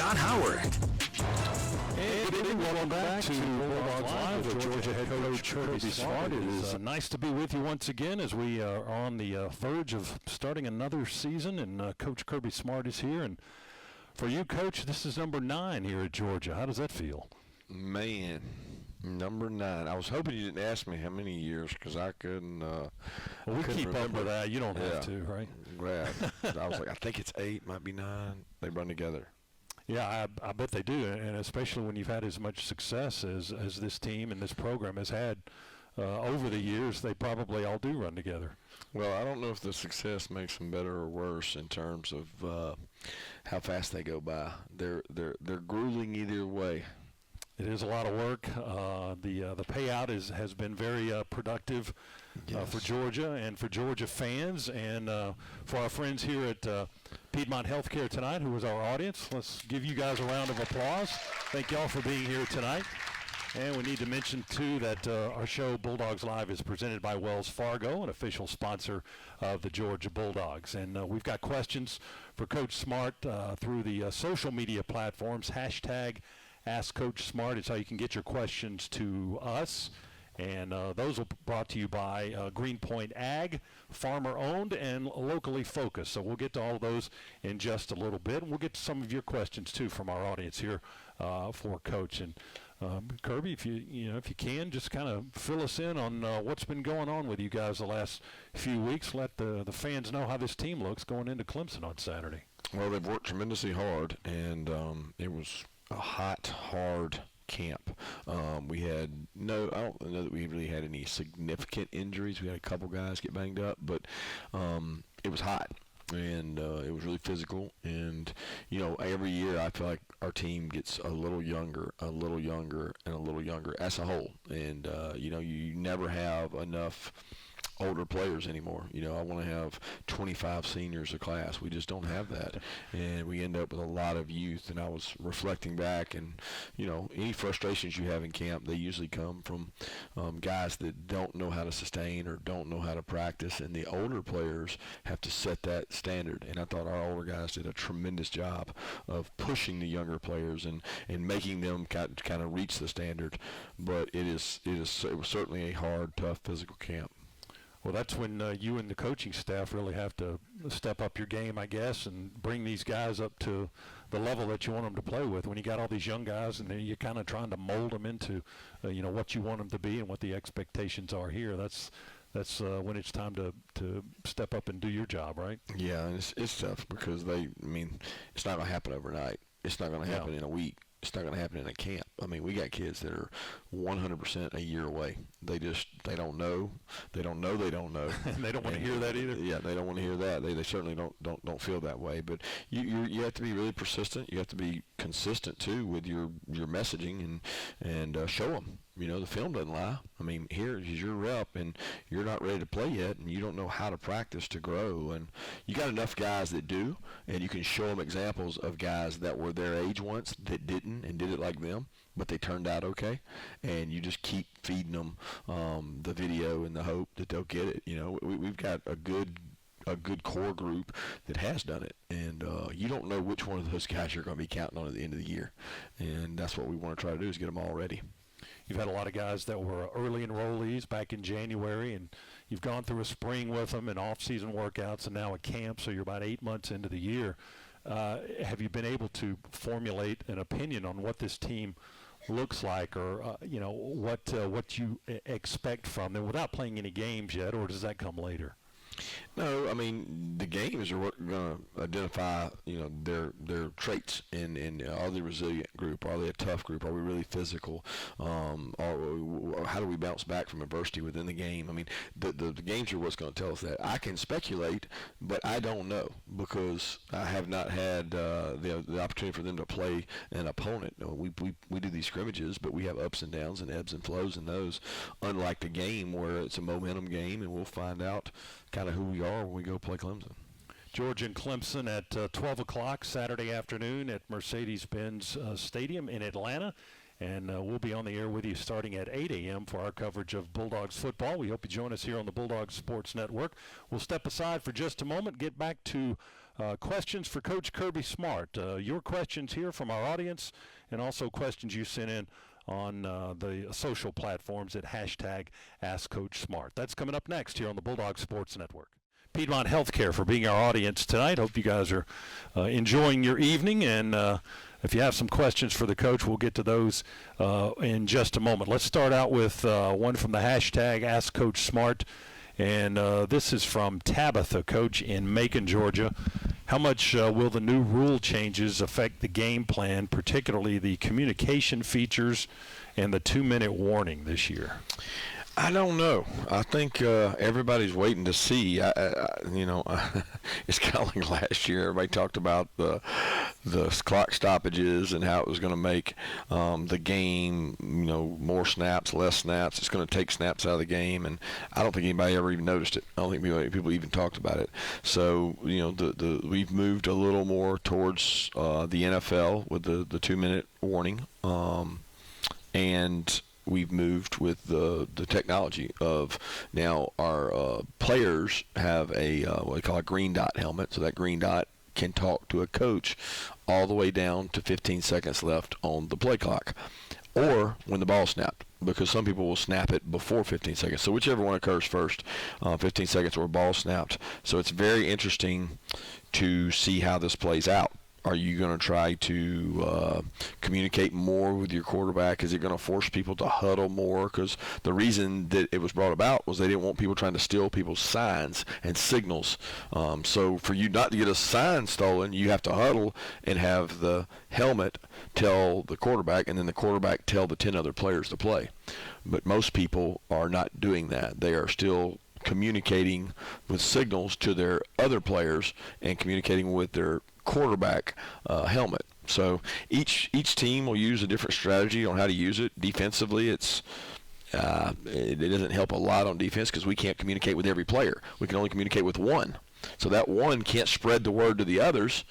Scott Howard. Hey, good evening. Welcome back to Bulldogs Live with Georgia head coach Kirby Smart. It is nice to be with you once again as we are on the verge of starting another season, and Coach Kirby Smart is here. And for you, Coach, this is number 9 here at Georgia. How does that feel? Man, number 9. I was hoping you didn't ask me how many years because I couldn't. Well, we keep remember. up with that. You don't have to, right? Right. I was like, I think it's 8, might be 9. They run together. Yeah, I bet they do, and especially when you've had as much success as this team and this program has had over the years, they probably all do run together. Well, I don't know if the success makes them better or worse in terms of how fast they go by. They're grueling either way. It is a lot of work. The payout has been very productive for Georgia and for Georgia fans, and for our friends here at Piedmont Healthcare tonight, who is our audience. Let's give you guys a round of applause. Thank y'all for being here tonight. And we need to mention, too, that our show, Bulldogs Live, is presented by Wells Fargo, an official sponsor of the Georgia Bulldogs. And we've got questions for Coach Smart through the social media platforms. Hashtag Ask Coach Smart is how you can get your questions to us. And those are brought to you by Greenpoint Ag, farmer-owned and locally focused. So we'll get to all of those in just a little bit. And we'll get to some of your questions, too, from our audience here for Coach. And Kirby, if you can, just kind of fill us in on what's been going on with you guys the last few weeks. Let the fans know how this team looks going into Clemson on Saturday. Well, they've worked tremendously hard, and it was a hot, hard camp. We had I don't know that we really had any significant injuries. We had a couple guys get banged up, but it was hot. And it was really physical, and every year I feel like our team gets a little younger, and a little younger as a whole. And you never have enough older players anymore. I want to have 25 seniors a class. We just don't have that, and we end up with a lot of youth. And I was reflecting back, and any frustrations you have in camp, they usually come from guys that don't know how to sustain or don't know how to practice, and the older players have to set that standard. And I thought our older guys did a tremendous job of pushing the younger players and making them kind of reach the standard. But it was certainly a hard, tough physical camp. Well, that's when you and the coaching staff really have to step up your game, I guess, and bring these guys up to the level that you want them to play with. When you got all these young guys and you're kind of trying to mold them into, what you want them to be and what the expectations are here. That's when it's time to step up and do your job, right? Yeah, and it's tough because it's not going to happen overnight. It's not going to happen in a week. It's not going to happen in a camp. We got kids that are 100% a year away. They don't know. They don't know. They don't know. And they don't want to hear that either. Yeah, they don't want to hear that. They certainly don't feel that way. But you have to be really persistent. You have to be consistent too with your messaging and show them. The film doesn't lie. Here is your rep, and you're not ready to play yet, and you don't know how to practice to grow. And you got enough guys that do, and you can show them examples of guys that were their age once that didn't and did it like them, but they turned out okay. And you just keep feeding them the video in the hope that they'll get it. We've got a good core group that has done it, and you don't know which one of those guys you're going to be counting on at the end of the year, and that's what we want to try to do is get them all ready. You've had a lot of guys that were early enrollees back in January, and you've gone through a spring with them and off-season workouts and now a camp, so you're about 8 months into the year. Have you been able to formulate an opinion on what this team looks like, or what you expect from them without playing any games yet, or does that come later? No, the games are what going to identify, their traits in are they a resilient group? Are they a tough group? Are we really physical? Or how do we bounce back from adversity within the game? The games are what's going to tell us that. I can speculate, but I don't know because I have not had the opportunity for them to play an opponent. We do these scrimmages, but we have ups and downs and ebbs and flows in those, unlike the game where it's a momentum game, and we'll find out kind of who we are when we go play Clemson. Georgia and Clemson at 12 o'clock Saturday afternoon at Mercedes-Benz Stadium in Atlanta. And we'll be on the air with you starting at 8 a.m. for our coverage of Bulldogs football. We hope you join us here on the Bulldogs Sports Network. We'll step aside for just a moment, get back to questions for Coach Kirby Smart. Your questions here from our audience, and also questions you sent in on the social platforms at #AskCoachSmart. That's coming up next here on the Bulldogs Sports Network. Piedmont Healthcare for being our audience tonight. Hope you guys are enjoying your evening, and if you have some questions for the coach, we'll get to those in just a moment. Let's start out with one from the #AskCoachSmart, and this is from Tabitha, Coach, in Macon, Georgia. How much will the new rule changes affect the game plan, particularly the communication features and the 2-minute warning this year? I don't know. I think everybody's waiting to see. It's kind of like last year. Everybody talked about the clock stoppages and how it was going to make the game, more snaps, less snaps. It's going to take snaps out of the game, and I don't think anybody ever even noticed it. I don't think people even talked about it. So, we've moved a little more towards the NFL with the 2-minute warning, and we've moved with the technology of now our players have a what we call a green dot helmet. So that green dot can talk to a coach all the way down to 15 seconds left on the play clock, or when the ball snapped, because some people will snap it before 15 seconds. So whichever one occurs first, 15 seconds or ball snapped. So it's very interesting to see how this plays out. Are you going to try to communicate more with your quarterback? Is it going to force people to huddle more? Because the reason that it was brought about was they didn't want people trying to steal people's signs and signals. So for you not to get a sign stolen, you have to huddle and have the helmet tell the quarterback, and then the quarterback tell the 10 other players to play. But most people are not doing that. They are still communicating with signals to their other players and communicating with their quarterback helmet. So each team will use a different strategy on how to use it. Defensively, it doesn't help a lot on defense because we can't communicate with every player. We can only communicate with one. So that one can't spread the word to the others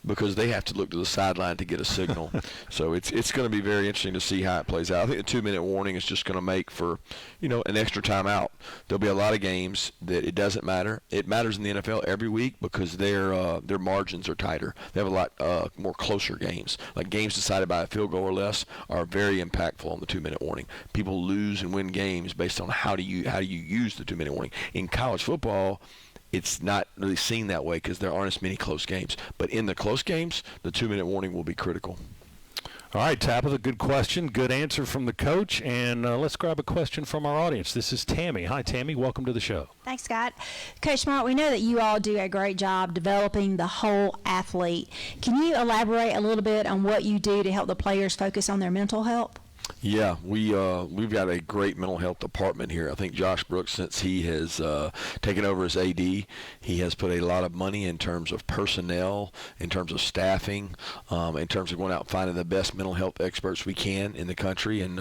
because they have to look to the sideline to get a signal. So it's going to be very interesting to see how it plays out. I think the 2-minute warning is just going to make for, an extra timeout. There'll be a lot of games that it doesn't matter. It matters in the NFL every week because their margins are tighter. They have a lot more closer games. Like games decided by a field goal or less are very impactful on the 2-minute warning. People lose and win games based on how do you use the 2-minute warning. In college football, it's not really seen that way because there aren't as many close games. But in the close games, the 2-minute warning will be critical. All right, Tabitha, good question. Good answer from the coach. And let's grab a question from our audience. This is Tammy. Hi, Tammy. Welcome to the show. Thanks, Scott. Coach Smart, we know that you all do a great job developing the whole athlete. Can you elaborate a little bit on what you do to help the players focus on their mental health? Yeah, we've got a great mental health department here. I think Josh Brooks, since he has taken over as AD, he has put a lot of money in terms of personnel, in terms of staffing, in terms of going out and finding the best mental health experts we can in the country. And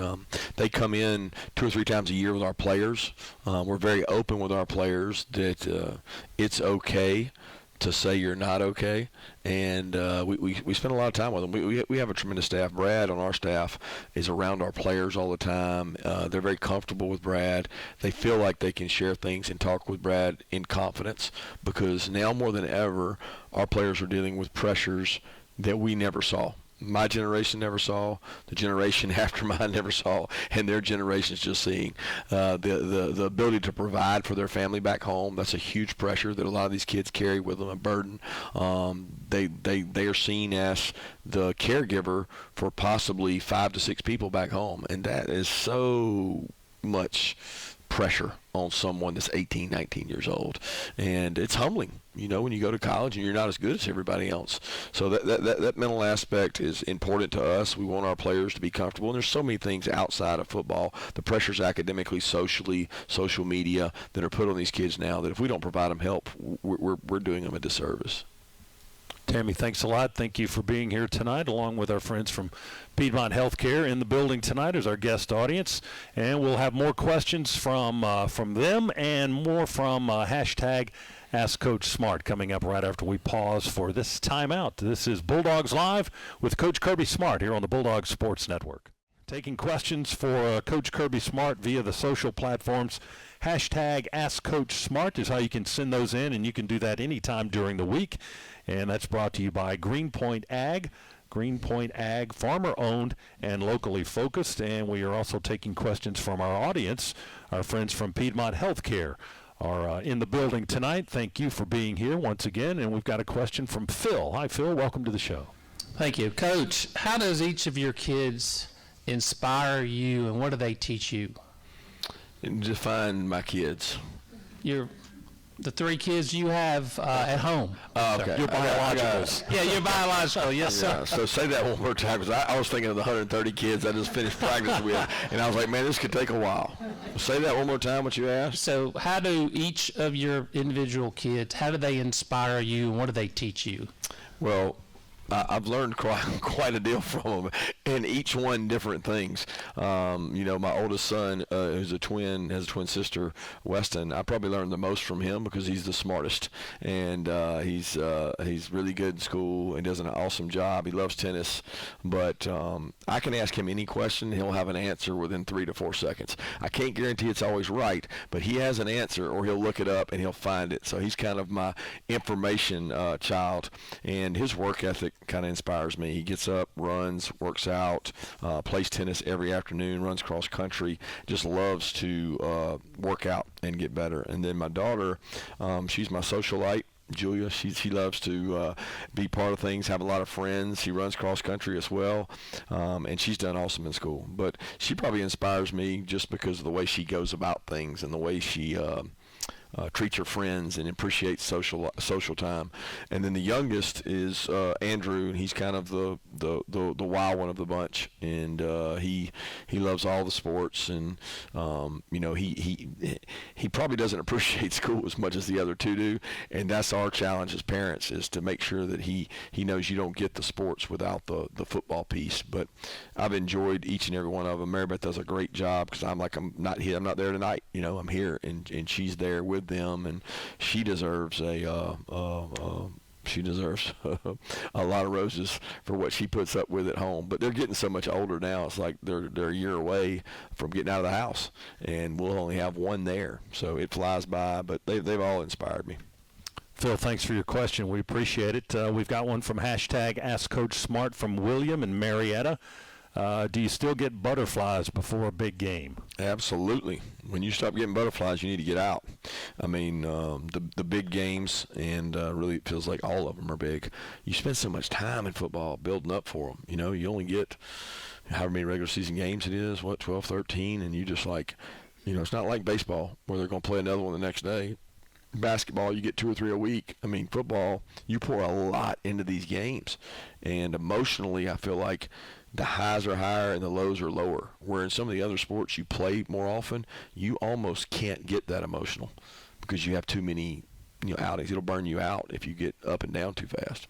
they come in 2 or 3 times a year with our players. We're very open with our players that it's okay to say you're not okay, and we spend a lot of time with them. We have a tremendous staff. Brad on our staff is around our players all the time. They're very comfortable with Brad. They feel like they can share things and talk with Brad in confidence because now more than ever, our players are dealing with pressures that we never saw. My generation never saw, the generation after mine never saw, and their generation's just seeing the ability to provide for their family back home. That's a huge pressure that a lot of these kids carry with them, a burden. They are seen as the caregiver for possibly 5 to 6 people back home, and that is so much pressure on someone that's 18, 19 years old. And it's humbling, when you go to college and you're not as good as everybody else. So that mental aspect is important to us. We want our players to be comfortable. And there's so many things outside of football, the pressures academically, socially, social media that are put on these kids now that if we don't provide them help, we're doing them a disservice. Tammy, thanks a lot. Thank you for being here tonight, along with our friends from Piedmont Healthcare in the building tonight as our guest audience. And we'll have more questions from them and more from #AskCoachSmart coming up right after we pause for this timeout. This is Bulldogs Live with Coach Kirby Smart here on the Bulldogs Sports Network. Taking questions for Coach Kirby Smart via the social platforms. Hashtag AskCoachSmart is how you can send those in, and you can do that anytime during the week. And that's brought to you by Greenpoint Ag. Greenpoint Ag, farmer-owned and locally focused. And we are also taking questions from our audience. Our friends from Piedmont Healthcare are in the building tonight. Thank you for being here once again. And we've got a question from Phil. Hi, Phil. Welcome to the show. Thank you. Coach, how does each of your kids inspire you, and what do they teach you? And define my kids. The three kids you have at home. Okay. Your biologicals. Yeah, you're biological. Yes, sir. So say that one more time, because I was thinking of the 130 kids I just finished practice with, and I was like, man, this could take a while. Say that one more time, what you asked. So how do each of your individual kids, how do they inspire you, and what do they teach you? Well, I've learned quite a deal from them, and each one different things. My oldest son, who's has a twin sister, Weston. I probably learned the most from him because he's the smartest, and he's really good in school. He does an awesome job. He loves tennis, but I can ask him any question, he'll have an answer within 3 to 4 seconds. I can't guarantee it's always right, but he has an answer, or he'll look it up and he'll find it. So he's kind of my information child, and his work ethic kind of inspires me. He gets up, runs, works out, plays tennis every afternoon, runs cross country, just loves to work out and get better. And then my daughter, she's my socialite. Julia, she loves to be part of things, have a lot of friends. She runs cross country as well, and she's done awesome in school. But she probably inspires me just because of the way she goes about things and the way she treats her friends and appreciates social time. And then the youngest is Andrew, and he's kind of the wild one of the bunch. And he loves all the sports, and he probably doesn't appreciate school as much as the other two do. And that's our challenge as parents, is to make sure that he knows you don't get the sports without the football piece. But I've enjoyed each and every one of them. Mary Beth does a great job, because I'm not here. I'm not there tonight. I'm here, and she's there with them, and she deserves a lot of roses for what she puts up with at home. But they're getting so much older now. It's like they're a year away from getting out of the house, and we'll only have one there. So it flies by, but they've all inspired me. Phil, thanks for your question. We appreciate it. We've got one from hashtag AskCoachSmart from William and Marietta. Do you still get butterflies before a big game? Absolutely. When you stop getting butterflies, you need to get out. I mean, the big games, and really it feels like all of them are big. You spend so much time in football building up for them. You only get however many regular season games it is, 12, 13, and you just it's not like baseball where they're going to play another one the next day. Basketball, you get 2 or 3 a week. I mean, football, you pour a lot into these games. And emotionally, I feel like the highs are higher and the lows are lower. Where in some of the other sports you play more often, you almost can't get that emotional because you have too many outings. It'll burn you out if you get up and down too fast.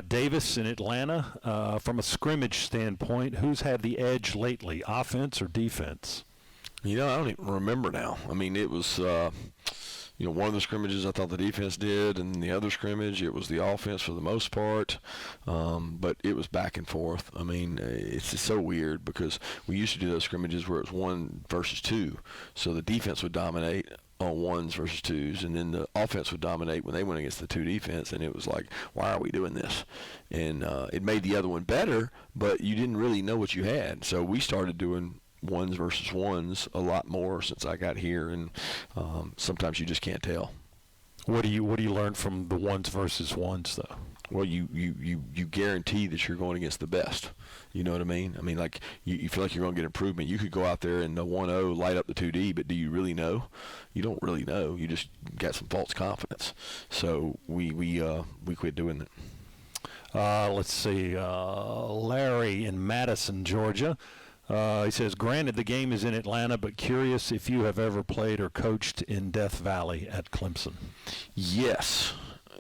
Davis in Atlanta, from a scrimmage standpoint, who's had the edge lately, offense or defense? I don't even remember now. I mean, it was one of the scrimmages I thought the defense did, and the other scrimmage it was the offense for the most part, but it was back and forth. I mean, it's just so weird because we used to do those scrimmages where it was 1 versus 2, so the defense would dominate on 1s versus 2s, and then the offense would dominate when they went against the 2 defense, and it was like, why are we doing this? And it made the other one better, but you didn't really know what you had, so we started doing 1s versus 1s a lot more since I got here, and sometimes you just can't tell. What do you learn from the 1s versus 1s though? Well, you guarantee that you're going against the best. You know what I mean? I mean, like you feel like you're going to get improvement. You could go out there and the 1-0 light up the 2D, but do you really know? You don't really know. You just got some false confidence. So we quit doing that. Let's see, Larry in Madison, Georgia. He says, granted the game is in Atlanta, but curious if you have ever played or coached in Death Valley at Clemson. Yes.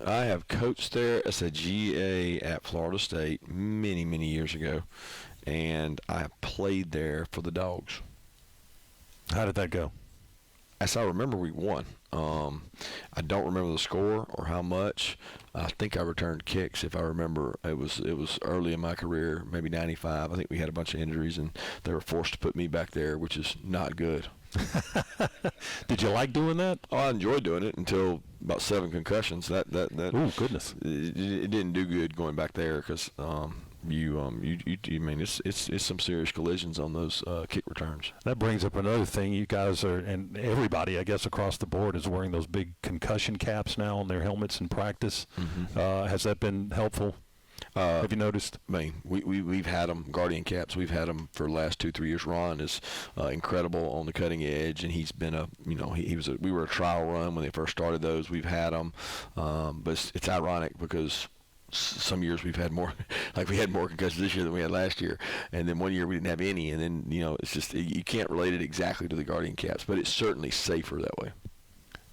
I have coached there as a GA at Florida State many, many years ago, and I played there for the Dawgs. How did that go? as I remember, we won. I don't remember the score or how much. I think I returned kicks. If I remember, it was early in my career, maybe '95. I think we had a bunch of injuries, and they were forced to put me back there, which is not good. Did you like doing that? Oh, I enjoyed doing it until about 7 concussions. That Oh, goodness. It didn't do good going back there because it's some serious collisions on those kick returns. That brings up another thing. You guys are, and everybody, I guess, across the board is wearing those big concussion caps now on their helmets in practice. Mm-hmm. Has that been helpful? Have you noticed? I mean, we've had them, Guardian caps. We've had them for the last 2-3 years. Ron is incredible on the cutting edge, and he's been we were a trial run when they first started those. We've had them, but it's ironic because some years we've had more, like we had more concussions this year than we had last year, and then one year we didn't have any, and then it's just you can't relate it exactly to the Guardian caps, but it's certainly safer that way.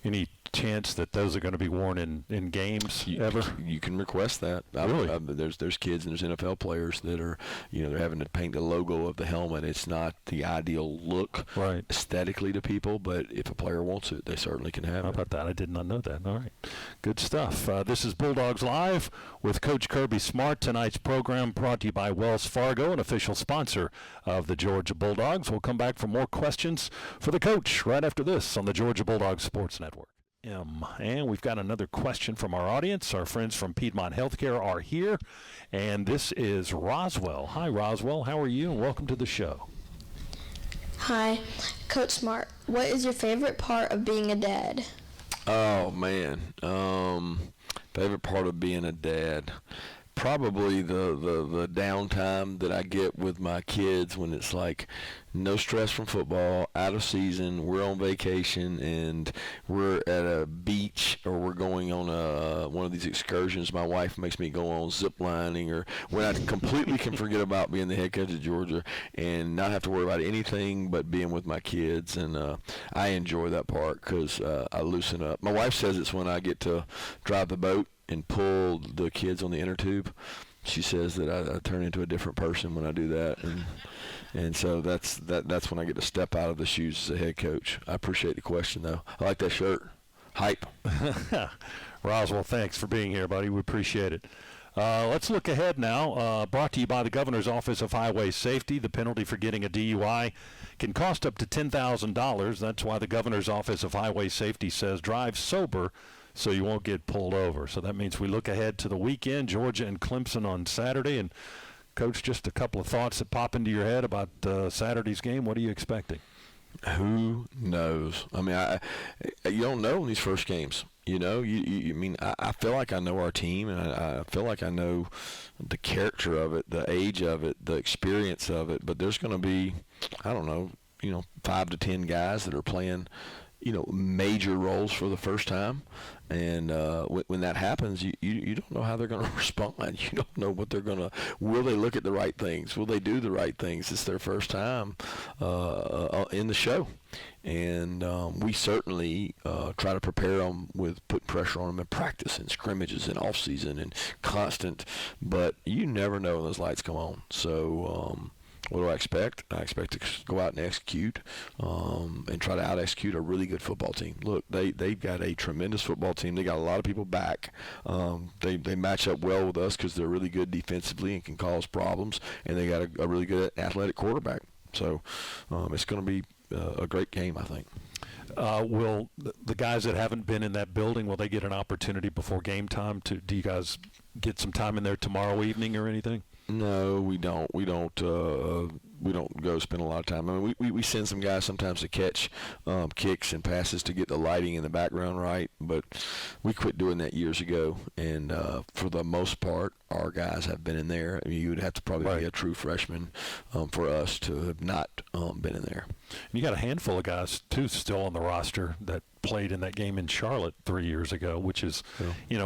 Any chance that those are going to be worn in games ever? You can request that. Really? There's kids and there's NFL players that are, they're having to paint the logo of the helmet. It's not the ideal look aesthetically to people, but if a player wants it, they certainly can have it. How about that? I did not know that. All right. Good stuff. This is Bulldogs Live with Coach Kirby Smart. Tonight's program brought to you by Wells Fargo, an official sponsor of the Georgia Bulldogs. We'll come back for more questions for the coach right after this on the Georgia Bulldogs Sports Network. And we've got another question from our audience. Our friends from Piedmont Healthcare are here, and this is Roswell. Hi, Roswell. How are you? And welcome to the show. Hi, Coach Smart. What is your favorite part of being a dad? Oh, man. Favorite part of being a dad. Probably the downtime that I get with my kids when it's like no stress from football, out of season, we're on vacation, and we're at a beach or we're going on one of these excursions. My wife makes me go on zip lining, or when I completely can forget about being the head coach of Georgia and not have to worry about anything but being with my kids. And I enjoy that part because I loosen up. My wife says it's when I get to drive the boat and pull the kids on the inner tube. She says that I turn into a different person when I do that, and so that's when I get to step out of the shoes as a head coach. I appreciate the question, though. I like that shirt. Hype. Roswell, thanks for being here, buddy. We appreciate it. Let's look ahead now. Brought to you by the Governor's Office of Highway Safety. The penalty for getting a DUI can cost up to $10,000. That's why the Governor's Office of Highway Safety says drive sober so you won't get pulled over. So that means we look ahead to the weekend, Georgia and Clemson on Saturday. And, Coach, just a couple of thoughts that pop into your head about Saturday's game. What are you expecting? Who knows? I mean, you don't know in these first games. I feel like I know our team, and I feel like I know the character of it, the age of it, the experience of it. But there's going to be, 5 to 10 guys that are playing, major roles for the first time. And when that happens, you don't know how they're going to respond. You don't know what they're going to – will they look at the right things? Will they do the right things? It's their first time in the show. And we certainly try to prepare them with putting pressure on them in practice and scrimmages and off-season and constant. But you never know when those lights come on. So what do I expect? I expect to go out and execute and try to out-execute a really good football team. Look, they've got a tremendous football team. They got a lot of people back. They match up well with us because they're really good defensively and can cause problems, and they got a really good athletic quarterback. So it's going to be a great game, I think. Will the guys that haven't been in that building, will they get an opportunity before game time? Do you guys get some time in there tomorrow evening or anything? No, we don't. We don't go spend a lot of time. I mean, we send some guys sometimes to catch kicks and passes to get the lighting in the background right, but we quit doing that years ago. And for the most part, our guys have been in there. I mean, you would have to probably be a true freshman for us to have not been in there. And you got a handful of guys too still on the roster that played in that game in Charlotte 3 years ago, which is,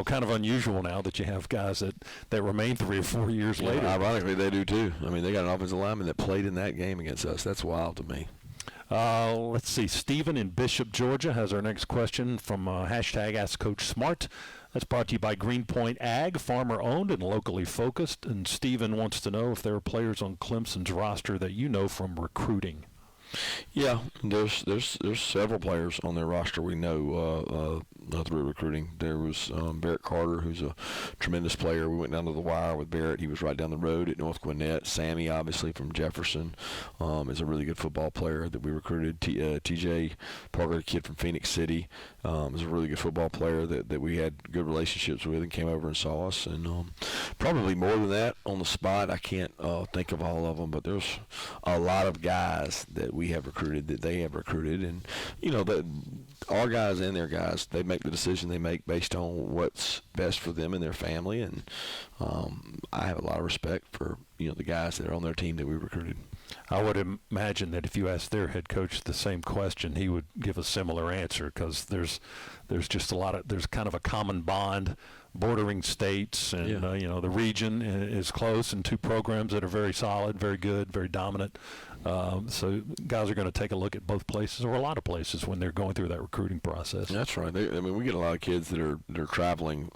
kind of unusual now that you have guys that remain 3 or 4 years later. Ironically, they do too. I mean, they got an offensive lineman that played in that game against us. That's wild to me. Let's see. Stephen in Bishop, Georgia has our next question from hashtag Ask Coach Smart. That's brought to you by Greenpoint Ag, farmer-owned and locally focused. And Stephen wants to know if there are players on Clemson's roster that you know from recruiting. Yeah, there's several players on their roster we know through recruiting. There was Barrett Carter, who's a tremendous player. We went down to the wire with Barrett. He was right down the road at North Gwinnett. Sammy, obviously from Jefferson, is a really good football player that we recruited. TJ Parker, a kid from Phoenix City, is a really good football player that we had good relationships with and came over and saw us. And probably more than that on the spot. I can't think of all of them, but there's a lot of guys that we have recruited that they have recruited, and our guys and their guys, they make the decision they make based on what's best for them and their family, and I have a lot of respect for the guys that are on their team that we recruited. I would imagine that if you asked their head coach the same question, he would give a similar answer, because there's just there's kind of a common bond, bordering states, and the region is close, and two programs that are very solid, very good, very dominant. So guys are going to take a look at both places, or a lot of places, when they're going through that recruiting process. That's right. We get a lot of kids that are traveling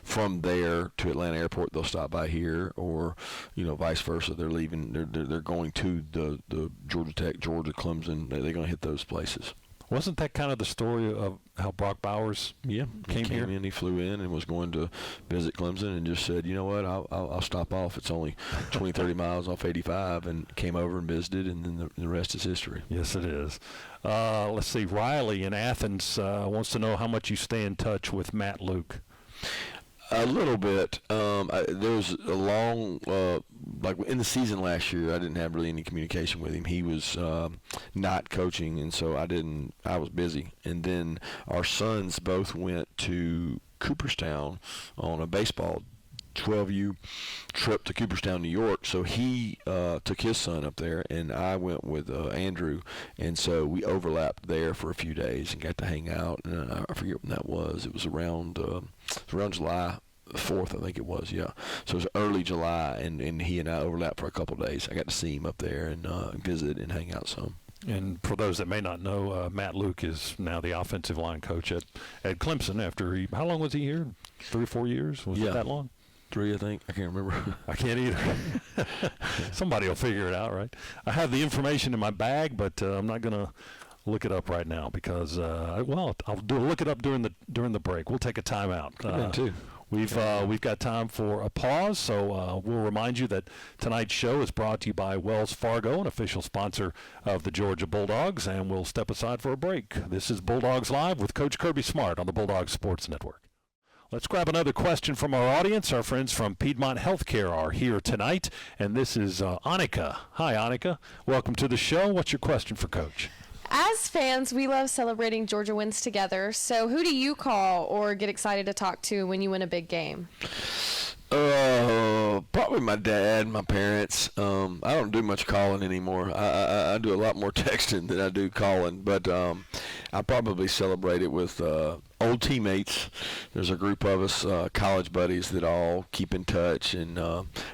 from there to Atlanta Airport. They'll stop by here, or vice versa. They're leaving. They're going to the Georgia Tech, Georgia, Clemson. They're going to hit those places. Wasn't that kind of the story of how Brock Bowers came here? He flew in and was going to visit Clemson and just said, you know what, I'll stop off. It's only 20, 30 miles off 85, and came over and visited, and then the rest is history. Yes, it is. Let's see. Riley in Athens wants to know how much you stay in touch with Matt Luke. A little bit. There was a long, like in the season last year, I didn't have really any communication with him. He was not coaching, and so I was busy. And then our sons both went to Cooperstown on a baseball 12U trip to Cooperstown, New York. So he took his son up there, and I went with Andrew, and so we overlapped there for a few days and got to hang out. And I forget when that was. It was around July 4th, I think it was. Yeah. So it was early July, and he and I overlapped for a couple of days. I got to see him up there and visit and hang out some. And for those that may not know, Matt Luke is now the offensive line coach at Clemson. After how long was he here? 3 or 4 years? Was it that long? 3, I think. I can't remember. I can't either. Somebody will figure it out, right? I have the information in my bag, but I'm not going to look it up right now, because I'll look it up during the break. We'll take a timeout. Too. We've got time for a pause, so we'll remind you that tonight's show is brought to you by Wells Fargo, an official sponsor of the Georgia Bulldogs, and we'll step aside for a break. This is Bulldogs Live with Coach Kirby Smart on the Bulldogs Sports Network. Let's grab another question from our audience. Our friends from Piedmont Healthcare are here tonight, and this is Annika. Hi, Annika. Welcome to the show. What's your question for Coach? As fans, we love celebrating Georgia wins together. So who do you call or get excited to talk to when you win a big game? Probably my dad, my parents. I don't do much calling anymore. I do a lot more texting than I do calling, but I probably celebrate it with old teammates. There's a group of us, college buddies, that all keep in touch, and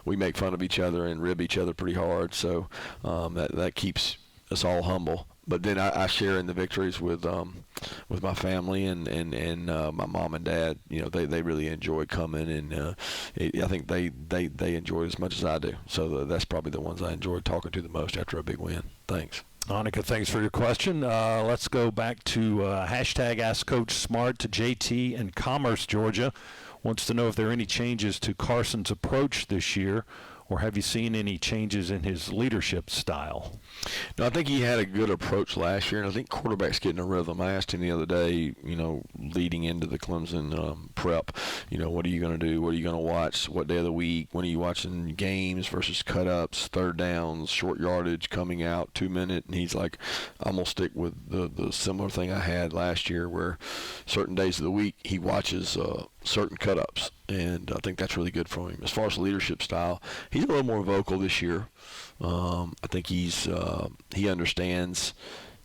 we make fun of each other and rib each other pretty hard, so that keeps us all humble. But then I share in the victories with my family and my mom and dad. They really enjoy coming, and I think they enjoy it as much as I do. So that's probably the ones I enjoy talking to the most after a big win. Thanks. Annika, thanks for your question. Let's go back to hashtag Ask Coach Smart to JT in Commerce, Georgia. Wants to know if there are any changes to Carson's approach this year, or have you seen any changes in his leadership style? No, I think he had a good approach last year, and I think quarterback's getting a rhythm. I asked him the other day, leading into the Clemson prep, what are you going to do? What are you going to watch? What day of the week? When are you watching games versus cut-ups, third downs, short yardage, coming out, 2-minute? And he's like, I'm going to stick with the similar thing I had last year, where certain days of the week he watches certain cut-ups, and I think that's really good for him. As far as leadership style, he's a little more vocal this year. I think he understands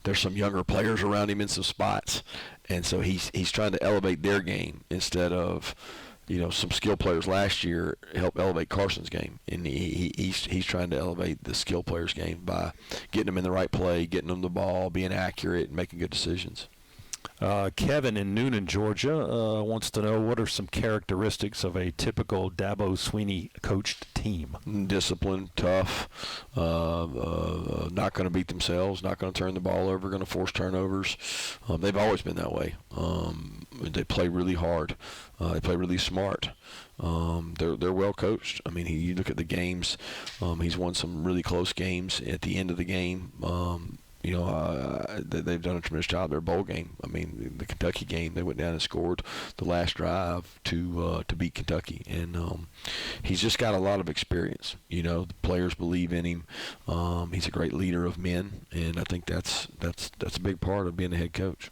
there's some younger players around him in some spots, and so he's trying to elevate their game instead of some skill players last year help elevate Carson's game, and he's trying to elevate the skill players' game by getting them in the right play, getting them the ball, being accurate, and making good decisions. Kevin in Noonan, Georgia, wants to know what are some characteristics of a typical Dabo Sweeney coached team? Disciplined, tough, not going to beat themselves, not going to turn the ball over, going to force turnovers. They've always been that way. They play really hard. They play really smart. They're well coached. I mean, you look at the games. He's won some really close games at the end of the game. They've done a tremendous job. Their bowl game. I mean, the Kentucky game, they went down and scored the last drive to beat Kentucky, and he's just got a lot of experience. The players believe in him. He's a great leader of men, and I think that's a big part of being a head coach.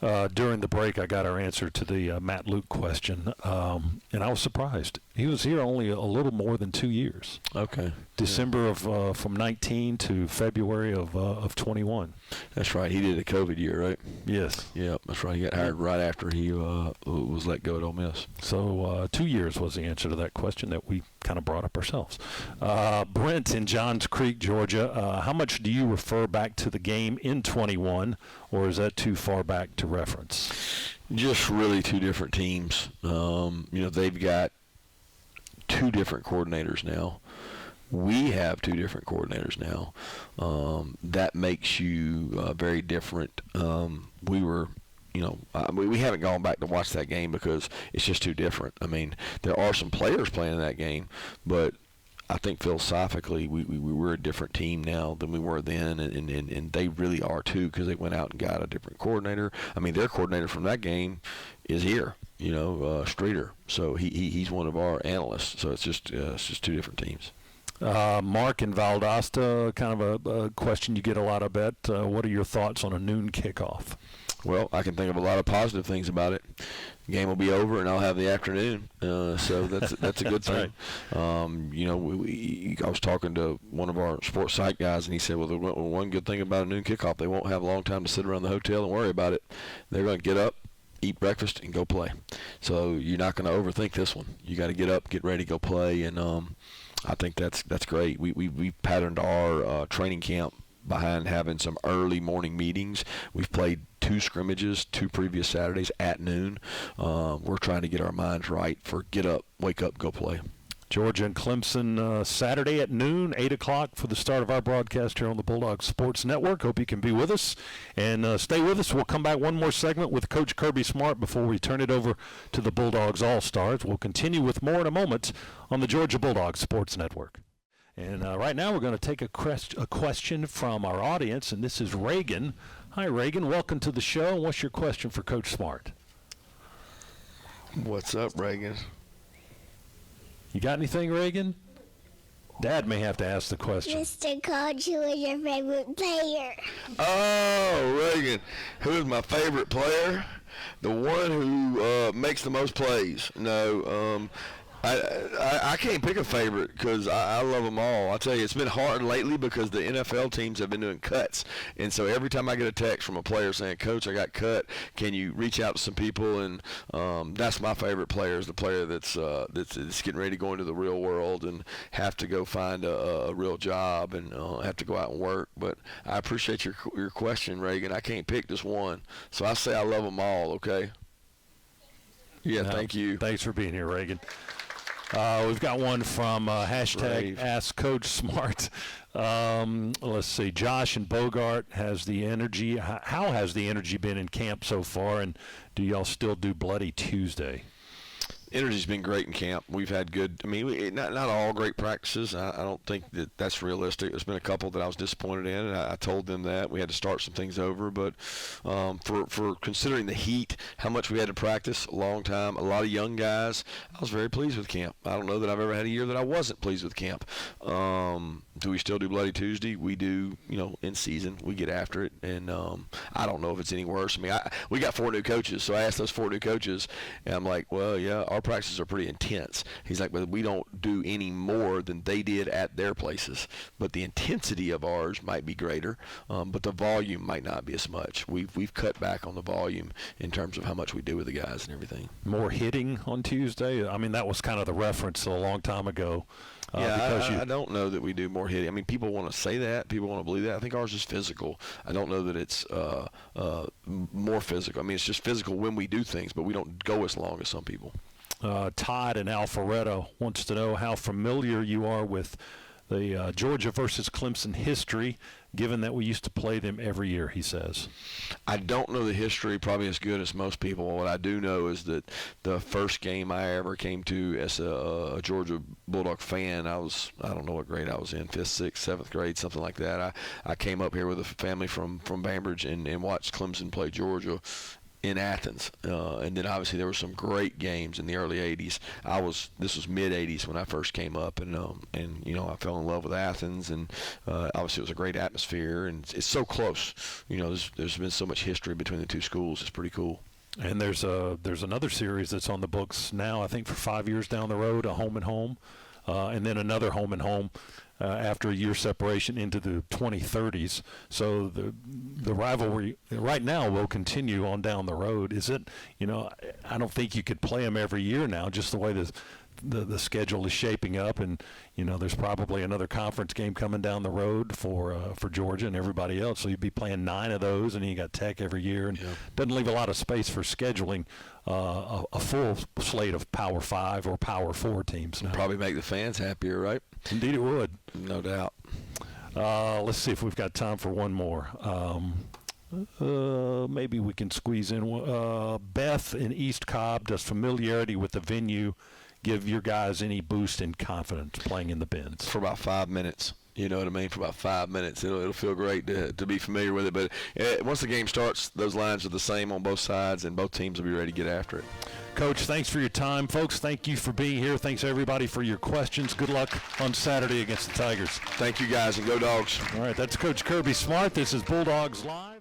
During the break, I got our answer to the Matt Luke question, and I was surprised. He was here only a little more than 2 years. Okay. December of from 19 to February of 21. That's right. He did a COVID year, right? Yes. Yeah, that's right. He got hired right after he was let go at Ole Miss. So 2 years was the answer to that question that we kind of brought up ourselves. Brent in Johns Creek, Georgia, how much do you refer back to the game in 21, or is that too far back to reference? Just really two different teams. They've got two different coordinators now. We have two different coordinators now. That makes you very different. We haven't gone back to watch that game because it's just too different. I mean, there are some players playing in that game, but I think philosophically we're a different team now than we were then, and they really are too, because they went out and got a different coordinator. I mean, their coordinator from that game is here, Streeter. So he's one of our analysts. So it's just two different teams. Mark in Valdosta, kind of a question you get a lot, I bet. What are your thoughts on a noon kickoff? Well, I can think of a lot of positive things about it. The game will be over, and I'll have the afternoon, so that's a good thing. Right. I was talking to one of our sports site guys, and he said, well, the one good thing about a noon kickoff, they won't have a long time to sit around the hotel and worry about it. They're going to get up, eat breakfast, and go play. So you're not going to overthink this one. You got to get up, get ready, go play, and I think that's great. We patterned our training camp behind having some early morning meetings. We've played 2 scrimmages 2 previous Saturdays at noon. We're trying to get our minds right for get up, wake up, go play. Georgia and Clemson Saturday at noon, 8 o'clock for the start of our broadcast here on the Bulldogs Sports Network. Hope you can be with us and stay with us. We'll come back one more segment with Coach Kirby Smart before we turn it over to the Bulldogs All-Stars. We'll continue with more in a moment on the Georgia Bulldogs Sports Network. And right now we're going to take a question from our audience, and this is Reagan. Hi, Reagan. Welcome to the show. What's your question for Coach Smart? What's up, Reagan? You got anything, Reagan? Dad may have to ask the question. Mr. Coach, who is your favorite player? Oh, Reagan. Who is my favorite player? The one who makes the most plays. No, I can't pick a favorite because I love them all. I tell you, it's been hard lately because the NFL teams have been doing cuts, and so every time I get a text from a player saying, "Coach, I got cut. Can you reach out to some people?" And that's my favorite player, is the player that's getting ready to go into the real world and have to go find a real job and have to go out and work. But I appreciate your question, Reagan. I can't pick just one, so I say I love them all. Okay. Yeah, thank you. Thanks for being here, Reagan. We've got one from hashtag Ask Coach Smart. Let's see. Josh and Bogart has the energy. How has the energy been in camp so far, and do y'all still do Bloody Tuesday? Energy's been great in camp. We've had good. I mean, not all great practices. I don't think that's realistic. There's been a couple that I was disappointed in, and I told them that we had to start some things over. But for considering the heat, how much we had to practice, a long time, a lot of young guys, I was very pleased with camp. I don't know that I've ever had a year that I wasn't pleased with camp. Do we still do Bloody Tuesday? We do. In season, we get after it, and I don't know if it's any worse. I mean, we got 4 new coaches, so I asked those 4 new coaches, and I'm like, well, yeah, our practices are pretty intense. He's like, but we don't do any more than they did at their places. But the intensity of ours might be greater, but the volume might not be as much. We've cut back on the volume in terms of how much we do with the guys and everything. More hitting on Tuesday? I mean, that was kind of the reference a long time ago. I don't know that we do more hitting. I mean, people want to say that. People want to believe that. I think ours is physical. I don't know that it's more physical. I mean, it's just physical when we do things, but we don't go as long as some people. Todd in Alpharetta wants to know how familiar you are with the Georgia versus Clemson history, given that we used to play them every year, he says. I don't know the history probably as good as most people. What I do know is that the first game I ever came to as a Georgia Bulldog fan, I don't know what grade I was in, 5th, 6th, 7th grade, something like that. I came up here with a family from Bainbridge and watched Clemson play Georgia in Athens, and then obviously there were some great games in the early '80s. This was mid '80s when I first came up, and I fell in love with Athens, and obviously it was a great atmosphere, and it's so close. There's been so much history between the two schools. It's pretty cool. And there's another series that's on the books now, I think for 5 years down the road, a home and home, and then another home and home. After a year separation into the 2030s. So the rivalry right now will continue on down the road. I don't think you could play them every year now, just the way the schedule is shaping up, and there's probably another conference game coming down the road for Georgia and everybody else. So you'd be playing 9 of those, and you got Tech every year, and doesn't leave a lot of space for scheduling a full slate of Power 5 or Power 4 teams now. Probably make the fans happier, right? Indeed it would. No doubt. Let's see if we've got time for one more. Maybe we can squeeze in one. Beth in East Cobb, does familiarity with the venue give your guys any boost in confidence playing in the Bins? For about 5 minutes. You know what I mean? For about 5 minutes, it'll feel great to be familiar with it. But once the game starts, those lines are the same on both sides, and both teams will be ready to get after it. Coach, thanks for your time. Folks, thank you for being here. Thanks, everybody, for your questions. Good luck on Saturday against the Tigers. Thank you, guys, and go Dogs. All right, that's Coach Kirby Smart. This is Bulldogs Live.